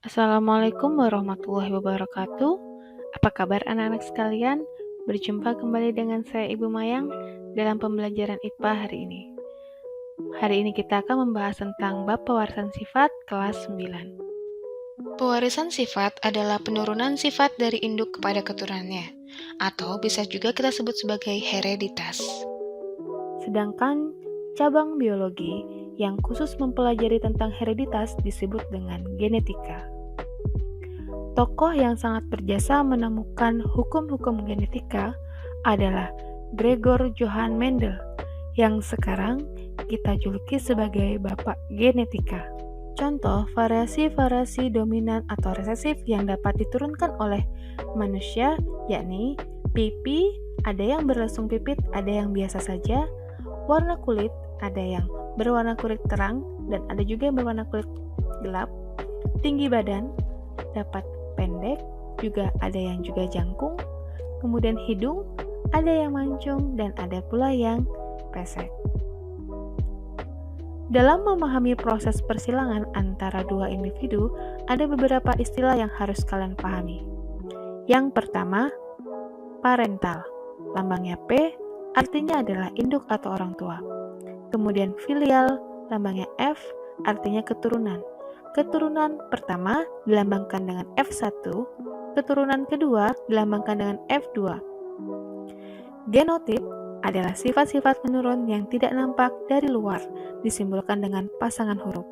Assalamualaikum warahmatullahi wabarakatuh. Apa kabar anak-anak sekalian? Berjumpa kembali dengan saya Ibu Mayang dalam pembelajaran IPA hari ini. Hari ini kita akan membahas tentang bab pewarisan sifat kelas 9. Pewarisan sifat adalah penurunan sifat dari induk kepada keturunannya, atau bisa juga kita sebut sebagai hereditas. Sedangkan cabang biologi yang khusus mempelajari tentang hereditas disebut dengan genetika. Tokoh yang sangat berjasa menemukan hukum-hukum genetika adalah Gregor Johann Mendel, yang sekarang kita juluki sebagai Bapak Genetika. Contoh variasi-variasi dominan atau resesif yang dapat diturunkan oleh manusia, yakni pipi, ada yang berlesung pipit, ada yang biasa saja, warna kulit, ada yang berwarna kulit terang, dan ada juga yang berwarna kulit gelap, tinggi badan, dapat pendek, juga ada yang juga jangkung, kemudian hidung, ada yang mancung, dan ada pula yang pesek. Dalam memahami proses persilangan antara dua individu, ada beberapa istilah yang harus kalian pahami. Yang pertama, parental. Lambangnya P, artinya adalah induk atau orang tua. Kemudian filial, lambangnya F, artinya keturunan. Keturunan pertama dilambangkan dengan F1, keturunan kedua dilambangkan dengan F2. Genotip adalah sifat-sifat menurun yang tidak nampak dari luar, disimbolkan dengan pasangan huruf.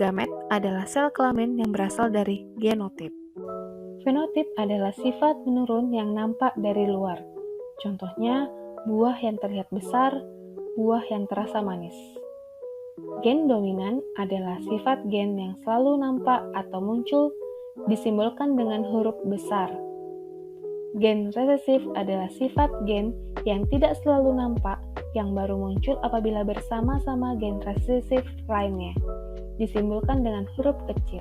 Gamet adalah sel kelamin yang berasal dari genotip. Fenotip adalah sifat menurun yang nampak dari luar. Contohnya, buah yang terlihat besar, buah yang terasa manis. Gen dominan adalah sifat gen yang selalu nampak atau muncul, disimbolkan dengan huruf besar. Gen resesif adalah sifat gen yang tidak selalu nampak, yang baru muncul apabila bersama-sama gen resesif lainnya, disimbolkan dengan huruf kecil.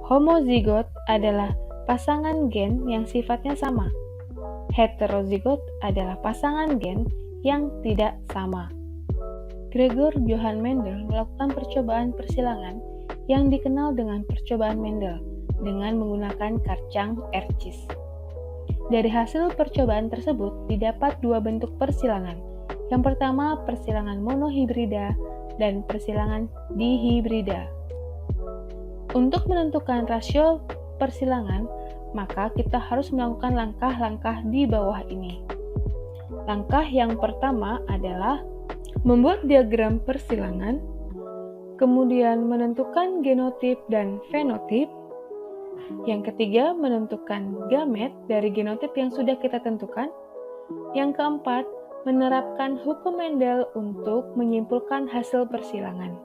Homozigot adalah pasangan gen yang sifatnya sama. Heterozigot adalah pasangan gen yang tidak sama. Gregor Johann Mendel melakukan percobaan persilangan yang dikenal dengan percobaan Mendel dengan menggunakan kacang ercis. Dari hasil percobaan tersebut didapat dua bentuk persilangan. Yang pertama, persilangan monohibrida dan persilangan dihibrida. Untuk menentukan rasio persilangan, maka kita harus melakukan langkah-langkah di bawah ini. Langkah yang pertama adalah membuat diagram persilangan, kemudian menentukan genotip dan fenotip. Yang ketiga, menentukan gamet dari genotip yang sudah kita tentukan. Yang keempat, menerapkan hukum Mendel untuk menyimpulkan hasil persilangan.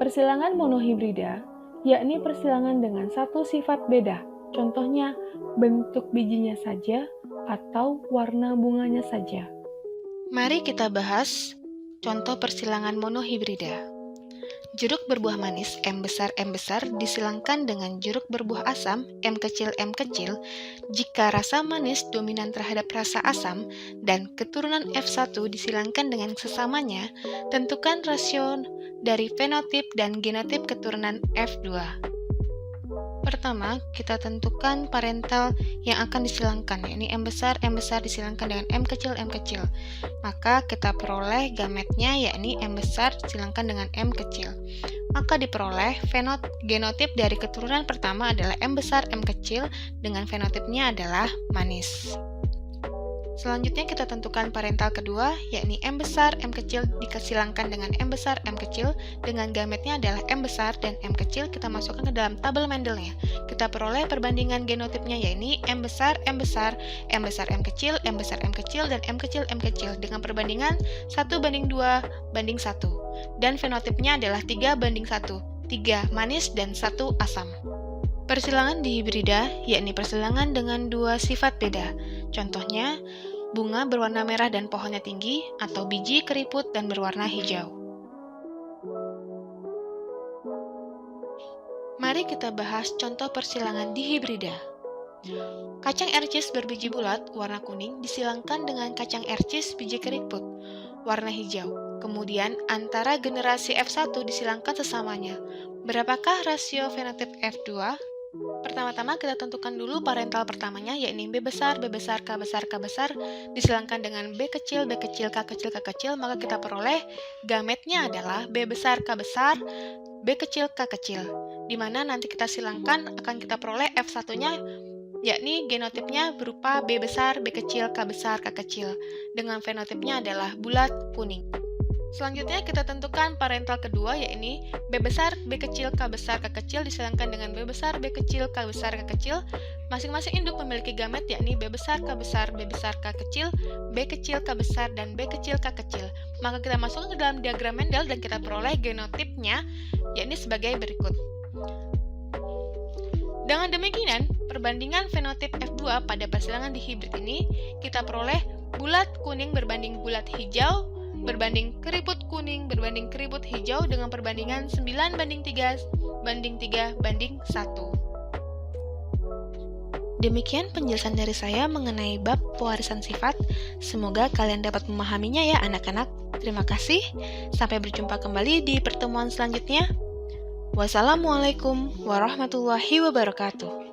Persilangan monohibrida, yakni persilangan dengan satu sifat beda, contohnya bentuk bijinya saja atau warna bunganya saja. Mari kita bahas contoh persilangan monohibrida. Jeruk berbuah manis M besar disilangkan dengan jeruk berbuah asam M kecil jika rasa manis dominan terhadap rasa asam dan keturunan F1 disilangkan dengan sesamanya, tentukan rasio dari fenotip dan genotip keturunan F2. Pertama, kita tentukan parental yang akan disilangkan, yakni M besar disilangkan dengan M kecil. Maka kita peroleh gametnya, yakni M besar disilangkan dengan M kecil. Maka diperoleh genotip dari keturunan pertama adalah M besar M kecil dengan fenotipnya adalah manis. Selanjutnya kita tentukan parental kedua, yakni M besar M kecil disilangkan dengan M besar M kecil dengan gametnya adalah M besar dan M kecil. Kita masukkan ke dalam tabel Mendelnya. Kita peroleh perbandingan genotipnya, yakni M besar M kecil, dan M kecil dengan perbandingan 1:2:1. Dan fenotipnya adalah 3:1, 3 manis dan 1 asam. Persilangan dihibrida, yakni persilangan dengan dua sifat beda. Contohnya, bunga berwarna merah dan pohonnya tinggi, atau biji keriput dan berwarna hijau. Mari kita bahas contoh persilangan dihibrida. Kacang ercis berbiji bulat, warna kuning, disilangkan dengan kacang ercis biji keriput, warna hijau. Kemudian antara generasi F1 disilangkan sesamanya, Berapakah rasio fenotip F2? Pertama-tama kita tentukan dulu parental pertamanya, yakni B besar, B besar, K besar, K besar, disilangkan dengan B kecil, B kecil, K kecil, K kecil, maka kita peroleh gametnya adalah B besar, K besar, B kecil, K kecil, di mana nanti kita silangkan akan kita peroleh F1-nya, yakni genotipnya berupa B besar, B kecil, K besar, K kecil, dengan fenotipnya adalah bulat kuning. Selanjutnya kita tentukan parental kedua, yakni B besar, B kecil, K besar, K kecil, disilangkan dengan B besar, B kecil, K besar, K kecil. Masing-masing induk memiliki gamet, yakni B besar, K besar, B besar, K kecil, B kecil, K besar, dan B kecil, K kecil. Maka kita masukkan ke dalam diagram Mendel dan kita peroleh genotipnya, yakni sebagai berikut. Dengan demikian, perbandingan fenotip F2 pada persilangan dihibrid ini, kita peroleh bulat kuning berbanding bulat hijau, berbanding keriput kuning berbanding keriput hijau dengan perbandingan 9:3 banding 3 banding 1. Demikian penjelasan dari saya mengenai bab pewarisan sifat. Semoga kalian dapat memahaminya ya anak-anak. Terima kasih. Sampai berjumpa kembali di pertemuan selanjutnya. Wassalamualaikum warahmatullahi wabarakatuh.